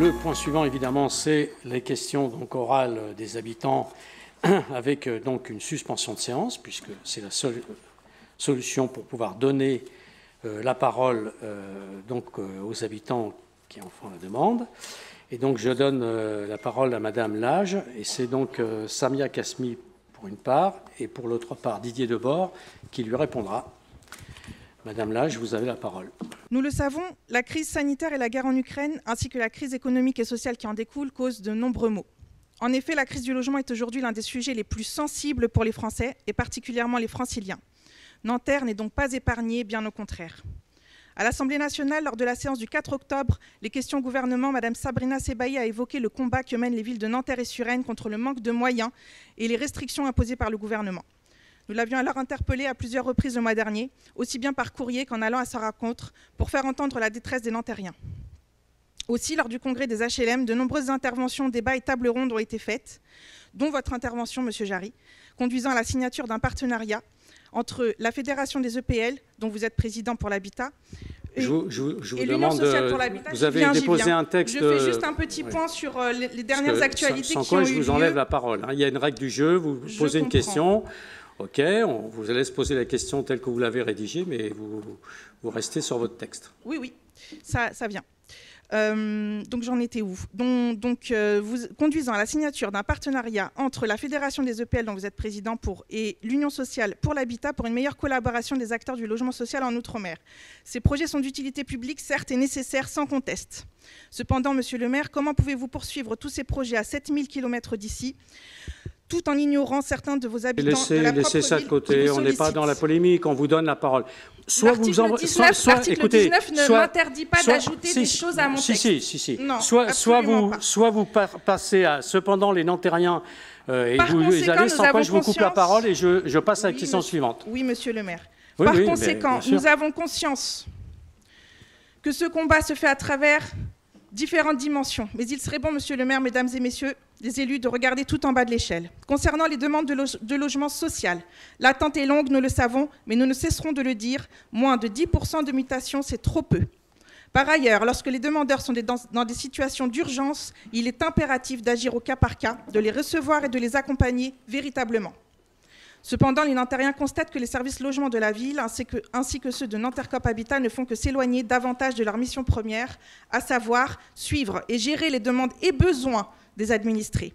Le point suivant, évidemment, c'est les questions donc, orales des habitants avec donc une suspension de séance, puisque c'est la seule solution pour pouvoir donner la parole donc, aux habitants qui en font la demande. Et donc, je donne la parole à Madame Lage, et c'est donc Samia Kasmi pour une part, et pour l'autre part, Didier Debord, qui lui répondra. Madame Lage, vous avez la parole. Nous le savons, la crise sanitaire et la guerre en Ukraine, ainsi que la crise économique et sociale qui en découle, causent de nombreux maux. En effet, la crise du logement est aujourd'hui l'un des sujets les plus sensibles pour les Français, et particulièrement les Franciliens. Nanterre n'est donc pas épargnée, bien au contraire. À l'Assemblée nationale, lors de la séance du 4 octobre, les questions au gouvernement, Mme Sabrina Sebaï a évoqué le combat que mènent les villes de Nanterre et Suresnes contre le manque de moyens et les restrictions imposées par le gouvernement. Nous l'avions alors interpellée à plusieurs reprises le mois dernier, aussi bien par courrier qu'en allant à sa rencontre, pour faire entendre la détresse des Nantériens. Aussi, lors du congrès des HLM, de nombreuses interventions, débats et tables rondes ont été faites, dont votre intervention, Monsieur Jarry, conduisant à la signature d'un partenariat entre la Fédération des EPL, dont vous êtes président pour l'habitat, je vous demande, vous avez déposé un texte... Je fais juste un petit point sur les dernières actualités qui ont eu lieu. Sans quoi je vous enlève la parole. Il y a une règle du jeu, vous posez une question... OK, on vous laisse poser la question telle que vous l'avez rédigée, mais vous restez sur votre texte. Oui, oui, ça vient. Donc j'en étais où? Vous conduisant à la signature d'un partenariat entre la Fédération des EPL, dont vous êtes président, et l'Union sociale pour l'habitat, pour une meilleure collaboration des acteurs du logement social en Outre-mer. Ces projets sont d'utilité publique, certes, et nécessaires, sans conteste. Cependant, Monsieur le maire, comment pouvez-vous poursuivre tous ces projets à 7000 km d'ici, tout en ignorant certains de vos habitants de la propre laissez ça de côté, on n'est pas dans la polémique, on vous donne la parole. L'article 19 ne m'interdit pas d'ajouter des choses à mon texte. Si. Non, soit vous passez à... Cependant, les Nantériens, et vous allez, sans quoi je vous coupe la parole et je passe à la question suivante. Oui, Monsieur le maire. Par conséquent, nous avons conscience que ce combat se fait à travers différentes dimensions. Mais il serait bon, Monsieur le maire, Mesdames et Messieurs les élus, de regarder tout en bas de l'échelle. Concernant les demandes de logement social, l'attente est longue, nous le savons, mais nous ne cesserons de le dire, moins de 10% de mutation, c'est trop peu. Par ailleurs, lorsque les demandeurs sont dans des situations d'urgence, il est impératif d'agir au cas par cas, de les recevoir et de les accompagner véritablement. Cependant, les Nantériens constatent que les services logements de la ville, ainsi que ceux de Nanterre Coop Habitat, ne font que s'éloigner davantage de leur mission première, à savoir suivre et gérer les demandes et besoins des administrés.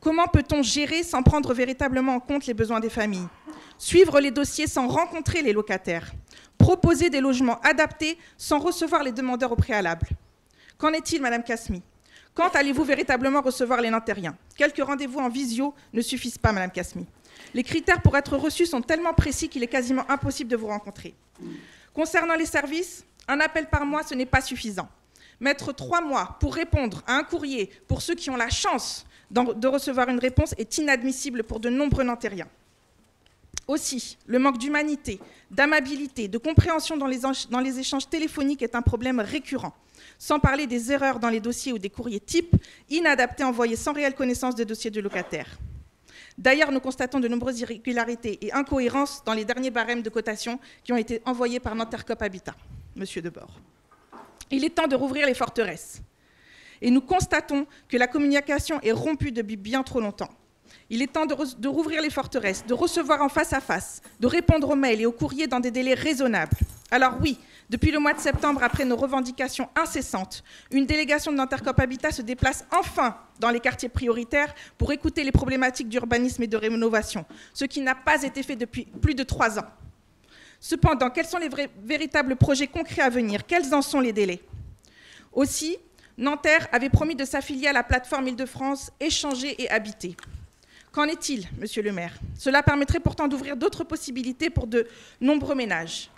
Comment peut-on gérer sans prendre véritablement en compte les besoins des familles? Suivre les dossiers sans rencontrer les locataires? Proposer des logements adaptés sans recevoir les demandeurs au préalable? Qu'en est-il, Madame Kasmi? Quand allez-vous véritablement recevoir les Nantériens? Quelques rendez-vous en visio ne suffisent pas, Madame Kasmi. Les critères pour être reçus sont tellement précis qu'il est quasiment impossible de vous rencontrer. Concernant les services, un appel par mois, ce n'est pas suffisant. Mettre 3 mois pour répondre à un courrier pour ceux qui ont la chance de recevoir une réponse est inadmissible pour de nombreux Nantériens. Aussi, le manque d'humanité, d'amabilité, de compréhension dans les échanges téléphoniques est un problème récurrent. Sans parler des erreurs dans les dossiers ou des courriers types, inadaptés envoyés sans réelle connaissance des dossiers de locataires. D'ailleurs, nous constatons de nombreuses irrégularités et incohérences dans les derniers barèmes de cotation qui ont été envoyés par Nanterre Coop Habitat. Monsieur Debord. Il est temps de rouvrir les forteresses. Et nous constatons que la communication est rompue depuis bien trop longtemps. Il est temps de rouvrir les forteresses, de recevoir en face à face, de répondre aux mails et aux courriers dans des délais raisonnables. Alors oui, depuis le mois de septembre, après nos revendications incessantes, une délégation de Nanterre Coop Habitat se déplace enfin dans les quartiers prioritaires pour écouter les problématiques d'urbanisme et de rénovation, ce qui n'a pas été fait depuis plus de 3 ans. Cependant, quels sont les véritables projets concrets à venir? Quels en sont les délais? Aussi, Nanterre avait promis de s'affilier à la plateforme Île-de-France Échanger et Habiter. Qu'en est-il, Monsieur le maire? Cela permettrait pourtant d'ouvrir d'autres possibilités pour de nombreux ménages.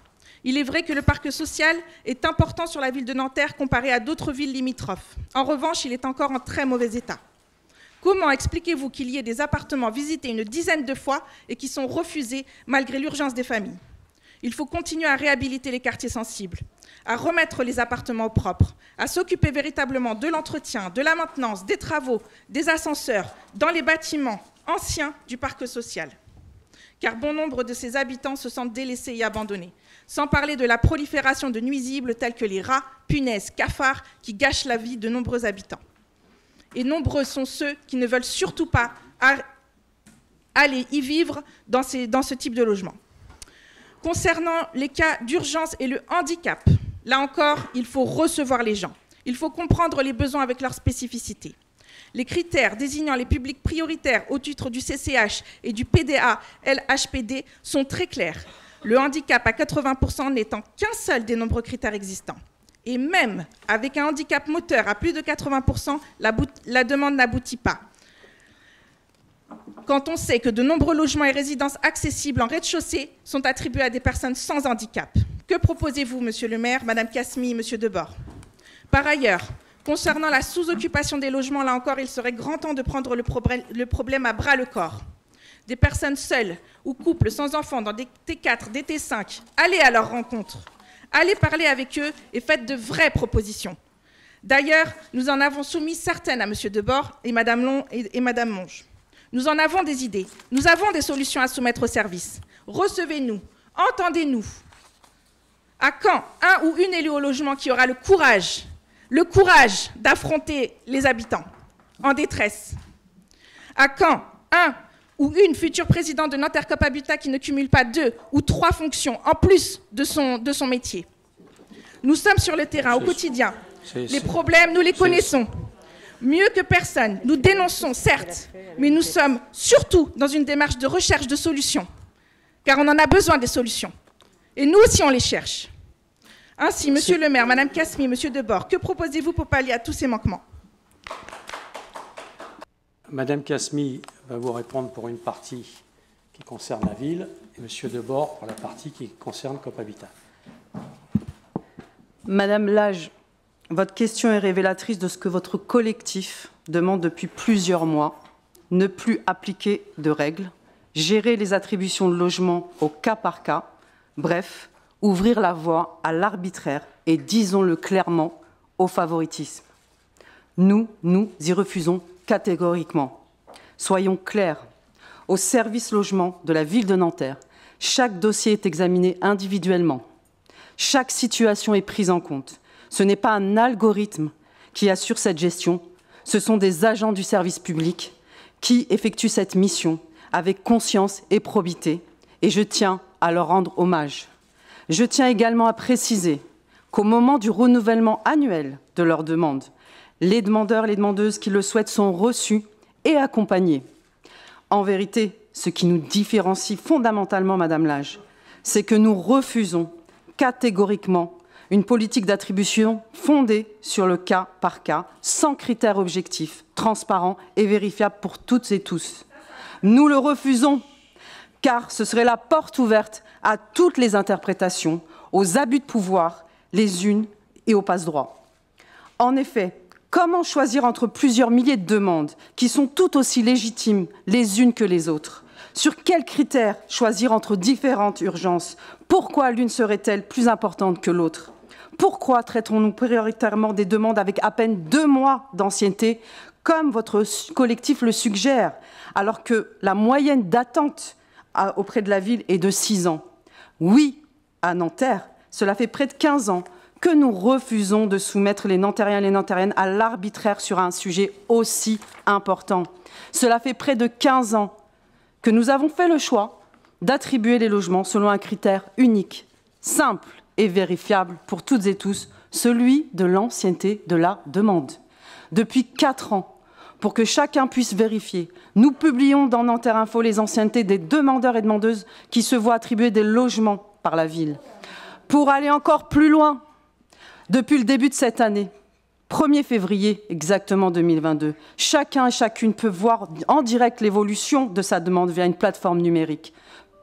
Il est vrai que le parc social est important sur la ville de Nanterre comparé à d'autres villes limitrophes. En revanche, il est encore en très mauvais état. Comment expliquez-vous qu'il y ait des appartements visités une dizaine de fois et qui sont refusés malgré l'urgence des familles? Il faut continuer à réhabiliter les quartiers sensibles, à remettre les appartements au propre, à s'occuper véritablement de l'entretien, de la maintenance, des travaux, des ascenseurs, dans les bâtiments anciens du parc social. car bon nombre de ses habitants se sentent délaissés et abandonnés. Sans parler de la prolifération de nuisibles tels que les rats, punaises, cafards, qui gâchent la vie de nombreux habitants. Et nombreux sont ceux qui ne veulent surtout pas aller y vivre dans ce type de logement. Concernant les cas d'urgence et le handicap, là encore, il faut recevoir les gens. Il faut comprendre les besoins avec leurs spécificités. Les critères désignant les publics prioritaires au titre du CCH et du PDA-LHPD sont très clairs. Le handicap à 80% n'étant qu'un seul des nombreux critères existants. Et même avec un handicap moteur à plus de 80%, la demande n'aboutit pas. Quand on sait que de nombreux logements et résidences accessibles en rez-de-chaussée sont attribués à des personnes sans handicap. Que proposez-vous, Monsieur le maire, Madame Kasmi, Monsieur Debord? Par ailleurs, concernant la sous-occupation des logements, là encore, il serait grand temps de prendre le problème à bras-le-corps. Des personnes seules ou couples sans enfants dans des T4, des T5, allez à leur rencontre. Allez parler avec eux et faites de vraies propositions. D'ailleurs, nous en avons soumis certaines à M. Debord et Mme Monge. Nous en avons des idées. Nous avons des solutions à soumettre au service. Recevez-nous, entendez-nous. À quand un ou une élue au logement qui aura le courage d'affronter les habitants en détresse? À quand un ou une future présidente de Nanterre Coop Habitat qui ne cumule pas 2 ou 3 fonctions en plus de son métier? Nous sommes sur le terrain au quotidien. Les problèmes, nous les connaissons. Mieux que personne, nous dénonçons, certes, mais nous sommes surtout dans une démarche de recherche de solutions, car on en a besoin des solutions. Et nous aussi, on les cherche. Ainsi, Monsieur le maire, Madame Kasmi, Monsieur Debord, que proposez-vous pour pallier à tous ces manquements? Madame Kasmi va vous répondre pour une partie qui concerne la ville et Monsieur Debord pour la partie qui concerne Coop Habitat. Madame Lage, votre question est révélatrice de ce que votre collectif demande depuis plusieurs mois. Ne plus appliquer de règles, gérer les attributions de logement au cas par cas, bref, ouvrir la voie à l'arbitraire et, disons-le clairement, au favoritisme. Nous y refusons catégoriquement. Soyons clairs, au service logement de la ville de Nanterre, chaque dossier est examiné individuellement. Chaque situation est prise en compte. Ce n'est pas un algorithme qui assure cette gestion, ce sont des agents du service public qui effectuent cette mission avec conscience et probité, et je tiens à leur rendre hommage. Je tiens également à préciser qu'au moment du renouvellement annuel de leurs demandes, les demandeurs et les demandeuses qui le souhaitent sont reçus et accompagnés. En vérité, ce qui nous différencie fondamentalement, Madame Lage, c'est que nous refusons catégoriquement une politique d'attribution fondée sur le cas par cas, sans critères objectifs, transparents et vérifiables pour toutes et tous. Nous le refusons, car ce serait la porte ouverte à toutes les interprétations, aux abus de pouvoir, les unes et aux passe-droits. En effet, comment choisir entre plusieurs milliers de demandes qui sont tout aussi légitimes les unes que les autres? Sur quels critères choisir entre différentes urgences? Pourquoi l'une serait-elle plus importante que l'autre? Pourquoi traitons-nous prioritairement des demandes avec à peine 2 mois d'ancienneté, comme votre collectif le suggère, alors que la moyenne d'attente auprès de la ville est de 6 ans? Oui, à Nanterre, cela fait près de 15 ans que nous refusons de soumettre les Nantériens et les Nantériennes à l'arbitraire sur un sujet aussi important. Cela fait près de 15 ans que nous avons fait le choix d'attribuer les logements selon un critère unique, simple et vérifiable pour toutes et tous, celui de l'ancienneté de la demande. Depuis 4 ans, pour que chacun puisse vérifier, nous publions dans Nanterre Info les anciennetés des demandeurs et demandeuses qui se voient attribuer des logements par la ville. Pour aller encore plus loin, depuis le début de cette année, 1er février exactement 2022, chacun et chacune peut voir en direct l'évolution de sa demande via une plateforme numérique.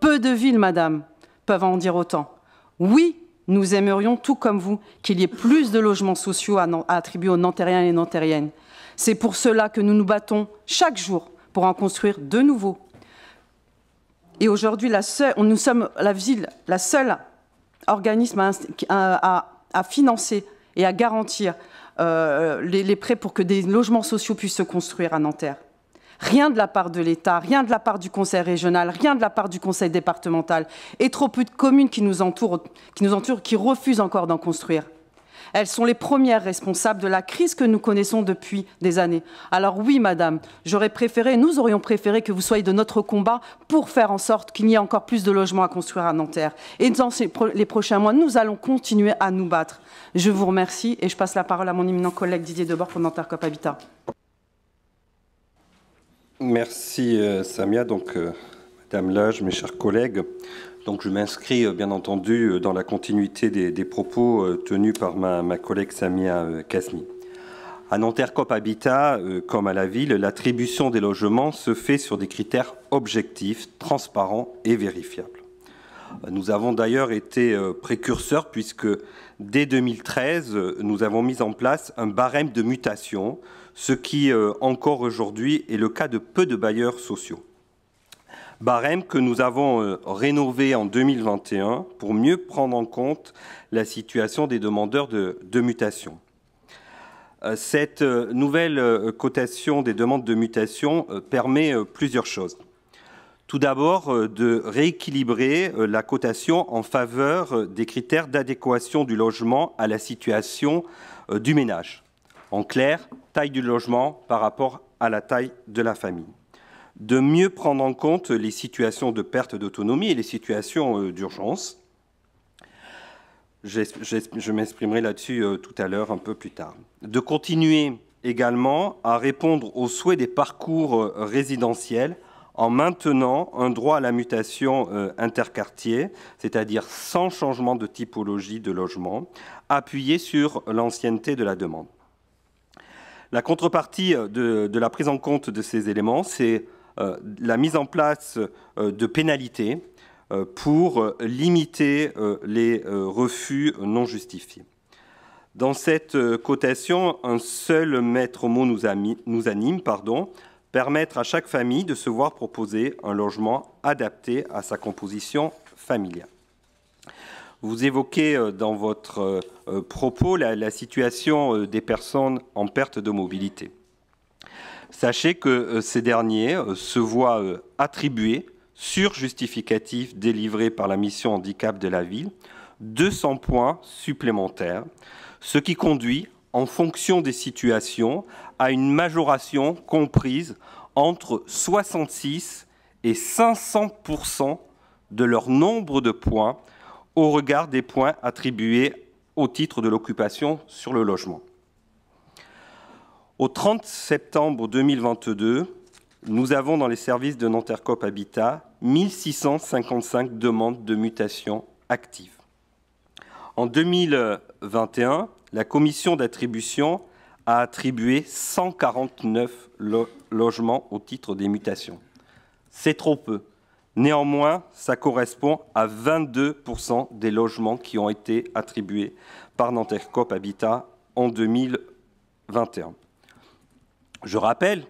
Peu de villes, madame, peuvent en dire autant. Oui, nous aimerions, tout comme vous, qu'il y ait plus de logements sociaux à attribuer aux Nantériens et Nantériennes. C'est pour cela que nous nous battons chaque jour pour en construire de nouveaux. Et aujourd'hui, nous sommes la ville, la seule organisme à financer et à garantir les prêts pour que des logements sociaux puissent se construire à Nanterre. Rien de la part de l'État, rien de la part du Conseil régional, rien de la part du Conseil départemental, et trop peu de communes qui nous entourent, qui refusent encore d'en construire. Elles sont les premières responsables de la crise que nous connaissons depuis des années. Alors oui, madame, nous aurions préféré que vous soyez de notre combat pour faire en sorte qu'il y ait encore plus de logements à construire à Nanterre. Et dans les prochains mois, nous allons continuer à nous battre. Je vous remercie et je passe la parole à mon éminent collègue Didier Debord pour Nanterre Coop Habitat. Merci Samia. Madame Lage, mes chers collègues, je m'inscris bien entendu dans la continuité des propos tenus par ma collègue Samia Kazmi. À Nanterre Coop Habitat, comme à la ville, l'attribution des logements se fait sur des critères objectifs, transparents et vérifiables. Nous avons d'ailleurs été précurseurs puisque dès 2013, nous avons mis en place un barème de mutation, ce qui encore aujourd'hui est le cas de peu de bailleurs sociaux. Barème que nous avons rénové en 2021 pour mieux prendre en compte la situation des demandeurs de mutation. Cette nouvelle cotation des demandes de mutation permet plusieurs choses. Tout d'abord, de rééquilibrer la cotation en faveur des critères d'adéquation du logement à la situation du ménage. En clair, taille du logement par rapport à la taille de la famille. De mieux prendre en compte les situations de perte d'autonomie et les situations d'urgence. Je m'exprimerai là-dessus tout à l'heure, un peu plus tard. De continuer également à répondre aux souhaits des parcours résidentiels en maintenant un droit à la mutation interquartier, c'est-à-dire sans changement de typologie de logement, appuyé sur l'ancienneté de la demande. La contrepartie de la prise en compte de ces éléments, c'est la mise en place de pénalités pour limiter les refus non justifiés. Dans cette cotation, un seul maître mot nous anime, permettre à chaque famille de se voir proposer un logement adapté à sa composition familiale. Vous évoquez dans votre propos la situation des personnes en perte de mobilité. Sachez que ces derniers se voient attribuer, sur justificatif délivré par la mission handicap de la ville, 200 points supplémentaires, ce qui conduit, en fonction des situations, à une majoration comprise entre 66 et 500% de leur nombre de points au regard des points attribués au titre de l'occupation sur le logement. Au 30 septembre 2022, nous avons dans les services de Nanterre Coop Habitat 1655 demandes de mutation actives. En 2021, la commission d'attribution a attribué 149 logements au titre des mutations. C'est trop peu. Néanmoins, ça correspond à 22% des logements qui ont été attribués par Nanterre Coop Habitat en 2021. Je rappelle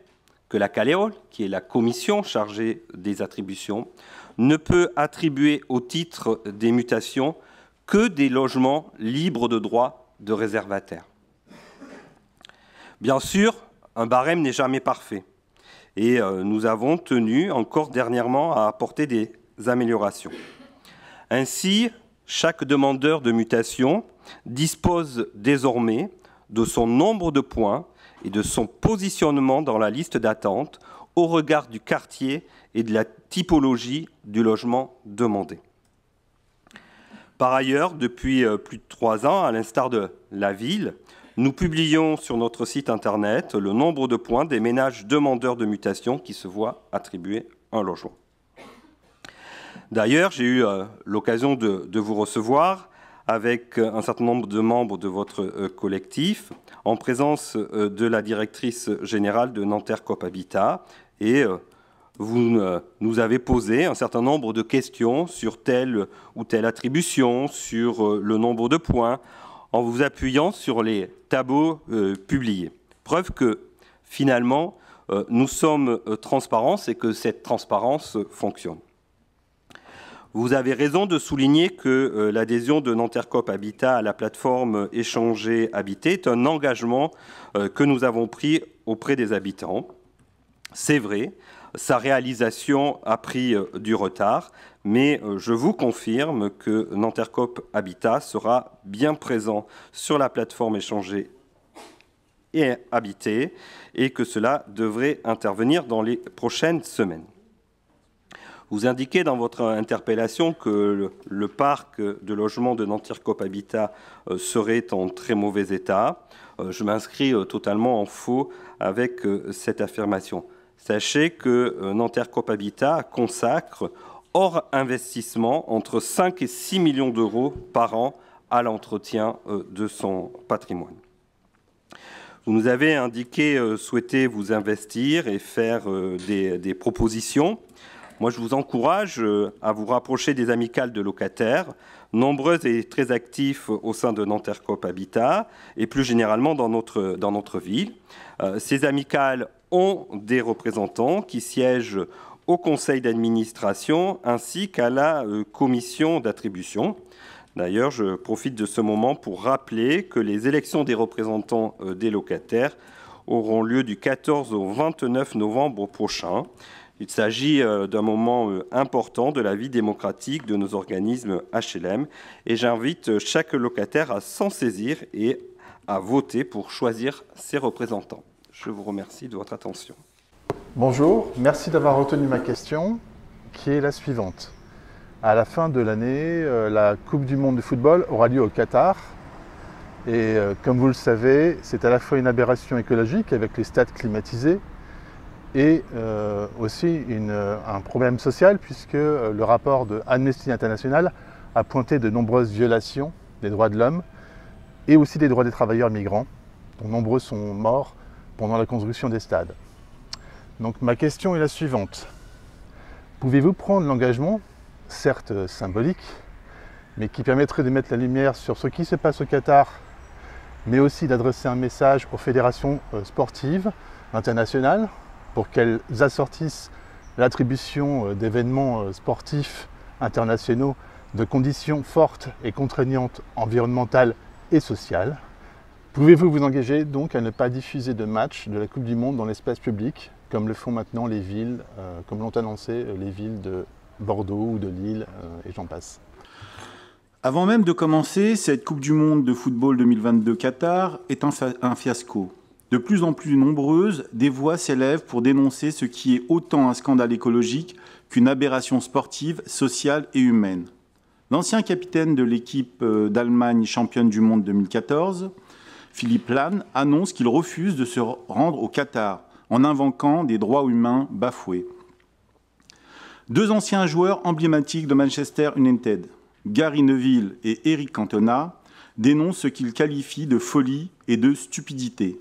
que la Caleol, qui est la commission chargée des attributions, ne peut attribuer au titre des mutations que des logements libres de droit de réservataire. Bien sûr, un barème n'est jamais parfait. Et nous avons tenu encore dernièrement à apporter des améliorations. Ainsi, chaque demandeur de mutation dispose désormais de son nombre de points et de son positionnement dans la liste d'attente au regard du quartier et de la typologie du logement demandé. Par ailleurs, depuis plus de 3 ans, à l'instar de la ville, nous publions sur notre site internet le nombre de points des ménages demandeurs de mutation qui se voient attribuer un logement. D'ailleurs, j'ai eu l'occasion de vous recevoir avec un certain nombre de membres de votre collectif, en présence de la directrice générale de Nanterre Coop Habitat, et vous nous avez posé un certain nombre de questions sur telle ou telle attribution, sur le nombre de points, en vous appuyant sur les tableaux publiés. Preuve que, finalement, nous sommes transparents et que cette transparence fonctionne. Vous avez raison de souligner que l'adhésion de Nanterre Coop Habitat à la plateforme Échanger Habiter est un engagement que nous avons pris auprès des habitants. C'est vrai, sa réalisation a pris du retard, mais je vous confirme que Nanterre Coop Habitat sera bien présent sur la plateforme Échanger et Habiter et que cela devrait intervenir dans les prochaines semaines. Vous indiquez dans votre interpellation que le parc de logement de Nanterre Coop Habitat serait en très mauvais état. Je m'inscris totalement en faux avec cette affirmation. Sachez que Nanterre Coop Habitat consacre, hors investissement, entre 5 et 6 millions d'euros par an à l'entretien de son patrimoine. Vous nous avez indiqué souhaiter vous investir et faire des propositions. Moi, je vous encourage à vous rapprocher des amicales de locataires, nombreuses et très actifs au sein de Nanterre Coop Habitat et plus généralement dans notre ville. Ces amicales ont des représentants qui siègent au conseil d'administration ainsi qu'à la commission d'attribution. D'ailleurs, je profite de ce moment pour rappeler que les élections des représentants des locataires auront lieu du 14 au 29 novembre prochain. Il s'agit d'un moment important de la vie démocratique de nos organismes HLM et j'invite chaque locataire à s'en saisir et à voter pour choisir ses représentants. Je vous remercie de votre attention. Bonjour, merci d'avoir retenu ma question qui est la suivante. À la fin de l'année, la Coupe du monde de football aura lieu au Qatar. Et comme vous le savez, c'est à la fois une aberration écologique avec les stades climatisés et aussi un problème social puisque le rapport de Amnesty International a pointé de nombreuses violations des droits de l'homme et aussi des droits des travailleurs migrants, dont nombreux sont morts pendant la construction des stades. Donc ma question est la suivante. Pouvez-vous prendre l'engagement, certes symbolique, mais qui permettrait de mettre la lumière sur ce qui se passe au Qatar, mais aussi d'adresser un message aux fédérations sportives internationales pour qu'elles assortissent l'attribution d'événements sportifs internationaux de conditions fortes et contraignantes environnementales et sociales? Pouvez-vous vous engager donc à ne pas diffuser de matchs de la Coupe du Monde dans l'espace public, comme le font maintenant les villes, comme l'ont annoncé les villes de Bordeaux ou de Lille, et j'en passe? Avant même de commencer, cette Coupe du Monde de football 2022 Qatar est un fiasco. De plus en plus nombreuses, des voix s'élèvent pour dénoncer ce qui est autant un scandale écologique qu'une aberration sportive, sociale et humaine. L'ancien capitaine de l'équipe d'Allemagne championne du monde 2014, Philippe Lahm, annonce qu'il refuse de se rendre au Qatar en invoquant des droits humains bafoués. Deux anciens joueurs emblématiques de Manchester United, Gary Neville et Eric Cantona, dénoncent ce qu'ils qualifient de folie et de stupidité.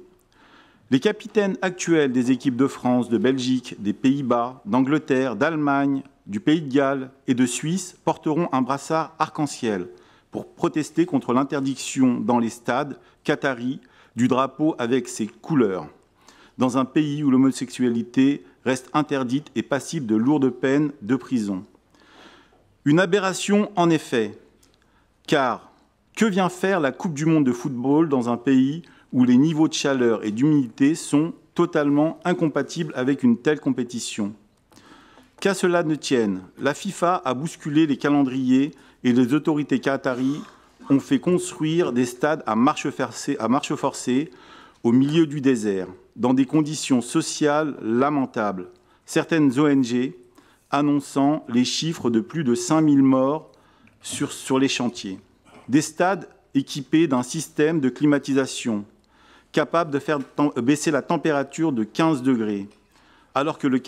Les capitaines actuels des équipes de France, de Belgique, des Pays-Bas, d'Angleterre, d'Allemagne, du Pays de Galles et de Suisse porteront un brassard arc-en-ciel pour protester contre l'interdiction dans les stades qataris du drapeau avec ses couleurs, dans un pays où l'homosexualité reste interdite et passible de lourdes peines de prison. Une aberration en effet, car que vient faire la Coupe du monde de football dans un pays où les niveaux de chaleur et d'humidité sont totalement incompatibles avec une telle compétition? Qu'à cela ne tienne, la FIFA a bousculé les calendriers et les autorités qataries ont fait construire des stades à marche forcée au milieu du désert, dans des conditions sociales lamentables. Certaines ONG annonçant les chiffres de plus de 5000 morts sur les chantiers. Des stades équipés d'un système de climatisation capable de faire baisser la température de 15 degrés, alors que le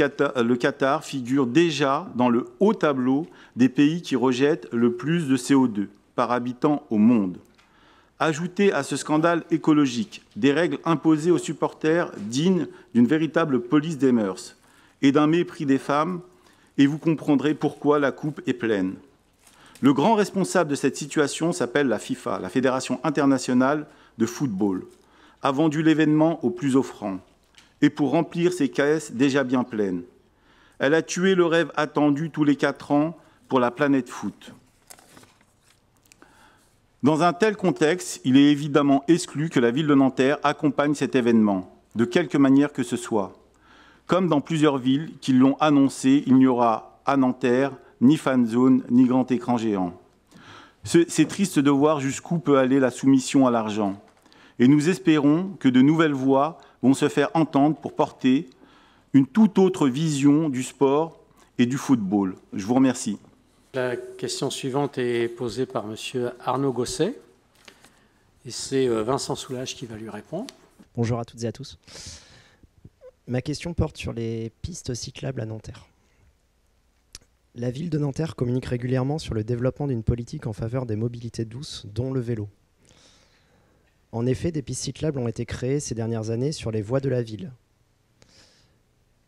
Qatar figure déjà dans le haut tableau des pays qui rejettent le plus de CO2 par habitant au monde. Ajoutez à ce scandale écologique des règles imposées aux supporters dignes d'une véritable police des mœurs et d'un mépris des femmes, et vous comprendrez pourquoi la coupe est pleine. Le grand responsable de cette situation s'appelle la FIFA, la Fédération internationale de football, a vendu l'événement au plus offrant, et pour remplir ses caisses déjà bien pleines. Elle a tué le rêve attendu tous les 4 ans pour la planète foot. Dans un tel contexte, il est évidemment exclu que la ville de Nanterre accompagne cet événement, de quelque manière que ce soit. Comme dans plusieurs villes qui l'ont annoncé, il n'y aura à Nanterre ni fan zone, ni grand écran géant. C'est triste de voir jusqu'où peut aller la soumission à l'argent. Et nous espérons que de nouvelles voix vont se faire entendre pour porter une toute autre vision du sport et du football. Je vous remercie. La question suivante est posée par M. Arnaud Gosset. Et c'est Vincent Soulage qui va lui répondre. Bonjour à toutes et à tous. Ma question porte sur les pistes cyclables à Nanterre. La ville de Nanterre communique régulièrement sur le développement d'une politique en faveur des mobilités douces, dont le vélo. En effet, des pistes cyclables ont été créées ces dernières années sur les voies de la ville.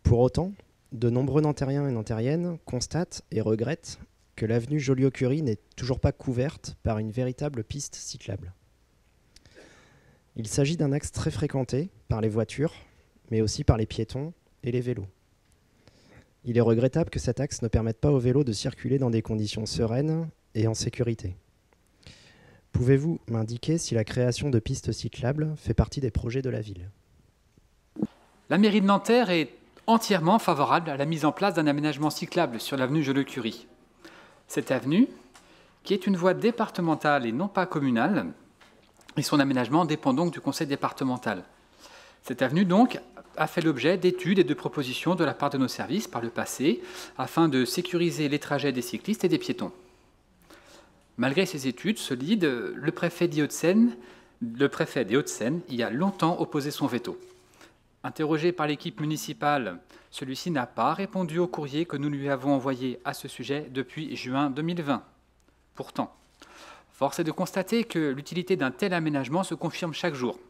Pour autant, de nombreux Nantériens et Nantériennes constatent et regrettent que l'avenue Joliot-Curie n'est toujours pas couverte par une véritable piste cyclable. Il s'agit d'un axe très fréquenté par les voitures, mais aussi par les piétons et les vélos. Il est regrettable que cet axe ne permette pas aux vélos de circuler dans des conditions sereines et en sécurité. Pouvez-vous m'indiquer si la création de pistes cyclables fait partie des projets de la ville? La mairie de Nanterre est entièrement favorable à la mise en place d'un aménagement cyclable sur l'avenue Joliot-Curie. Cette avenue, qui est une voie départementale et non pas communale, et son aménagement dépend donc du conseil départemental. Cette avenue, donc, a fait l'objet d'études et de propositions de la part de nos services par le passé, afin de sécuriser les trajets des cyclistes et des piétons. Malgré ces études solides, le préfet des Hauts-de-Seine y a longtemps opposé son veto. Interrogé par l'équipe municipale, celui-ci n'a pas répondu au courrier que nous lui avons envoyé à ce sujet depuis juin 2020. Pourtant, force est de constater que l'utilité d'un tel aménagement se confirme chaque jour.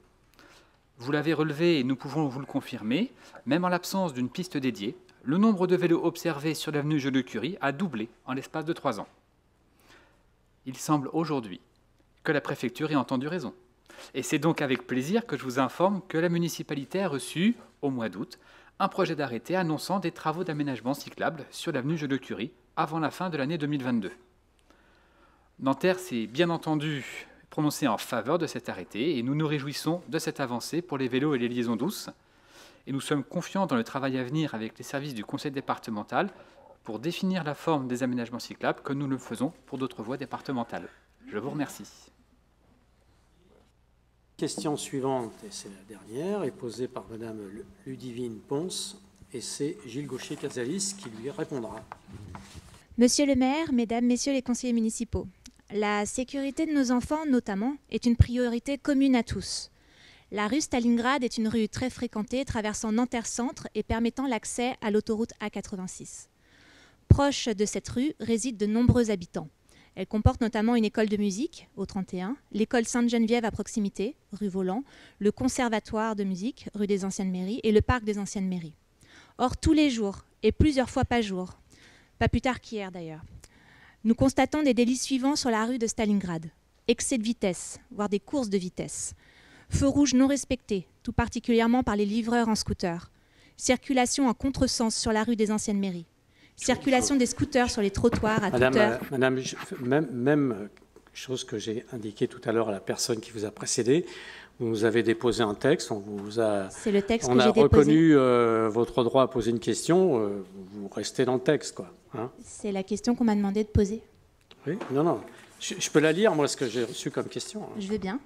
Vous l'avez relevé et nous pouvons vous le confirmer, même en l'absence d'une piste dédiée, le nombre de vélos observés sur l'avenue Joliot-Curie a doublé en l'espace de 3 ans. Il semble aujourd'hui que la préfecture ait entendu raison. Et c'est donc avec plaisir que je vous informe que la municipalité a reçu, au mois d'août, un projet d'arrêté annonçant des travaux d'aménagement cyclable sur l'avenue Joliot-Curie avant la fin de l'année 2022. Nanterre s'est bien entendu prononcé en faveur de cet arrêté et nous nous réjouissons de cette avancée pour les vélos et les liaisons douces. Et nous sommes confiants dans le travail à venir avec les services du conseil départemental pour définir la forme des aménagements cyclables que nous le faisons pour d'autres voies départementales. Je vous remercie. Question suivante, et c'est la dernière, est posée par Mme Ludivine Ponce et c'est Gilles Gaucher-Casalis qui lui répondra. Monsieur le maire, mesdames, messieurs les conseillers municipaux, la sécurité de nos enfants, notamment, est une priorité commune à tous. La rue Stalingrad est une rue très fréquentée, traversant Nanterre-Centre et permettant l'accès à l'autoroute A86. Proche de cette rue résident de nombreux habitants. Elle comporte notamment une école de musique, au 31, l'école Sainte-Geneviève à proximité, rue Volant, le conservatoire de musique, rue des Anciennes Mairies, et le parc des Anciennes Mairies. Or, tous les jours, et plusieurs fois par jour, pas plus tard qu'hier d'ailleurs, nous constatons des délits suivants sur la rue de Stalingrad. Excès de vitesse, voire des courses de vitesse. Feux rouges non respectés, tout particulièrement par les livreurs en scooter. Circulation en contresens sur la rue des Anciennes Mairies. Circulation des scooters sur les trottoirs à toute heure. Madame, même chose que j'ai indiqué tout à l'heure à la personne qui vous a précédé, vous avez déposé un texte, on vous a, c'est le texte on que a j'ai reconnu votre droit à poser une question, vous restez dans le texte, quoi. Hein, c'est la question qu'on m'a demandé de poser. Oui, non, je peux la lire, moi, ce que j'ai reçu comme question. Hein. Je veux bien.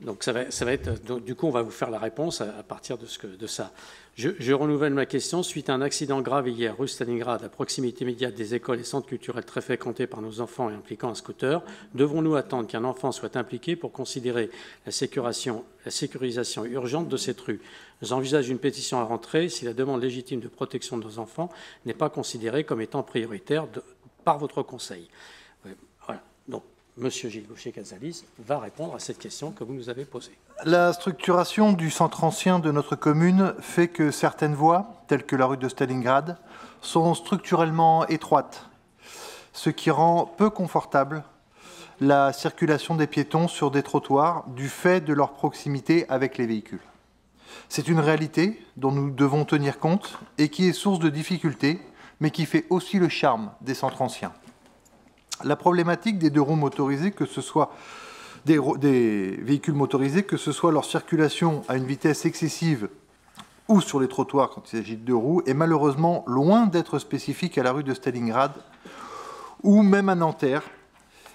Donc ça va être, donc, du coup, on va vous faire la réponse à partir de ça. Je renouvelle ma question. Suite à un accident grave hier, rue Stalingrad, à proximité immédiate des écoles et centres culturels très fréquentés par nos enfants et impliquant un scooter, devons-nous attendre qu'un enfant soit impliqué pour considérer la sécurisation urgente de cette rue? J'envisage une pétition à rentrer si la demande légitime de protection de nos enfants n'est pas considérée comme étant prioritaire par votre conseil. Voilà. Donc, Monsieur Gilles Gaucher-Casalis va répondre à cette question que vous nous avez posée. La structuration du centre ancien de notre commune fait que certaines voies, telles que la rue de Stalingrad, sont structurellement étroites, ce qui rend peu confortable la circulation des piétons sur des trottoirs du fait de leur proximité avec les véhicules. C'est une réalité dont nous devons tenir compte et qui est source de difficultés, mais qui fait aussi le charme des centres anciens. La problématique des deux roues motorisées, que ce soit des véhicules motorisés, que ce soit leur circulation à une vitesse excessive ou sur les trottoirs quand il s'agit de 2 roues est malheureusement loin d'être spécifique à la rue de Stalingrad ou même à Nanterre,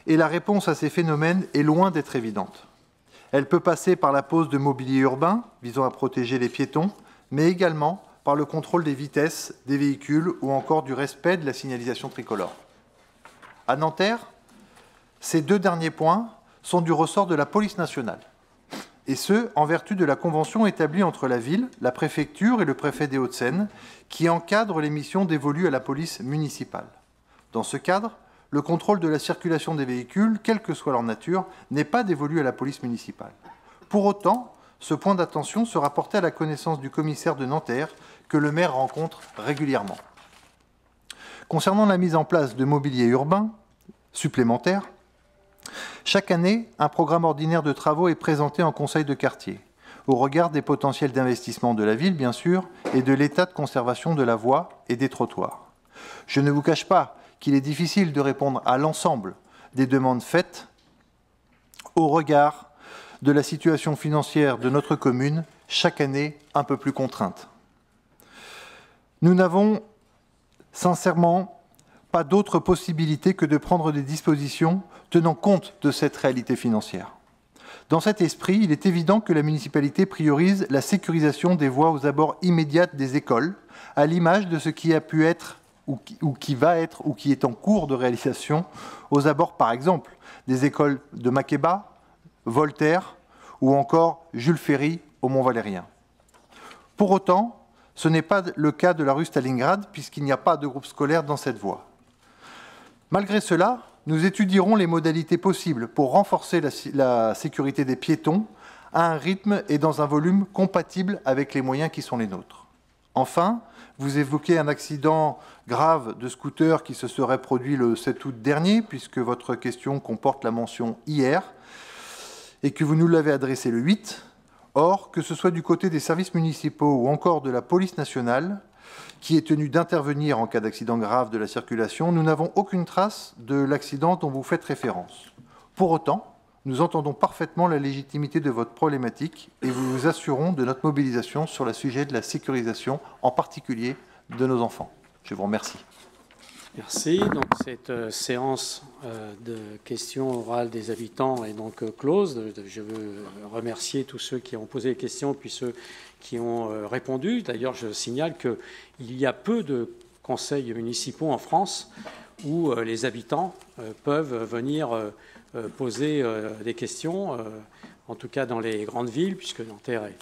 et la réponse à ces phénomènes est loin d'être évidente. Elle peut passer par la pose de mobilier urbain visant à protéger les piétons, mais également par le contrôle des vitesses des véhicules ou encore du respect de la signalisation tricolore. À Nanterre, ces 2 derniers points sont du ressort de la police nationale, et ce, en vertu de la convention établie entre la ville, la préfecture et le préfet des Hauts-de-Seine, qui encadre les missions dévolues à la police municipale. Dans ce cadre, le contrôle de la circulation des véhicules, quelle que soit leur nature, n'est pas dévolu à la police municipale. Pour autant, ce point d'attention sera porté à la connaissance du commissaire de Nanterre, que le maire rencontre régulièrement. Concernant la mise en place de mobilier urbain supplémentaire, chaque année, un programme ordinaire de travaux est présenté en conseil de quartier, au regard des potentiels d'investissement de la ville, bien sûr, et de l'état de conservation de la voie et des trottoirs. Je ne vous cache pas qu'il est difficile de répondre à l'ensemble des demandes faites au regard de la situation financière de notre commune, chaque année un peu plus contrainte. Nous n'avons sincèrement pas d'autre possibilité que de prendre des dispositions tenant compte de cette réalité financière. Dans cet esprit, il est évident que la municipalité priorise la sécurisation des voies aux abords immédiats des écoles, à l'image de ce qui a pu être ou qui va être ou qui est en cours de réalisation aux abords, par exemple, des écoles de Makeba, Voltaire ou encore Jules Ferry au Mont-Valérien. Pour autant, ce n'est pas le cas de la rue Stalingrad, puisqu'il n'y a pas de groupe scolaire dans cette voie. Malgré cela, nous étudierons les modalités possibles pour renforcer la sécurité des piétons à un rythme et dans un volume compatible avec les moyens qui sont les nôtres. Enfin, vous évoquez un accident grave de scooter qui se serait produit le 7 août dernier, puisque votre question comporte la mention « hier » et que vous nous l'avez adressé le 8. Or, que ce soit du côté des services municipaux ou encore de la police nationale, qui est tenue d'intervenir en cas d'accident grave de la circulation, nous n'avons aucune trace de l'accident dont vous faites référence. Pour autant, nous entendons parfaitement la légitimité de votre problématique et nous vous assurons de notre mobilisation sur le sujet de la sécurisation, en particulier de nos enfants. Je vous remercie. Merci. Donc, cette séance de questions orales des habitants est donc close. Je veux remercier tous ceux qui ont posé des questions, puis ceux qui ont répondu. D'ailleurs, je signale qu'il y a peu de conseils municipaux en France où les habitants peuvent venir poser des questions, en tout cas dans les grandes villes, puisque Nanterre est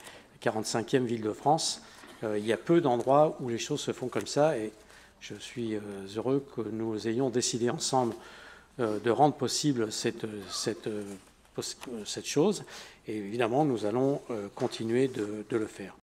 la 45e ville de France. Il y a peu d'endroits où les choses se font comme ça, et je suis heureux que nous ayons décidé ensemble de rendre possible cette chose. Et évidemment, nous allons continuer de le faire.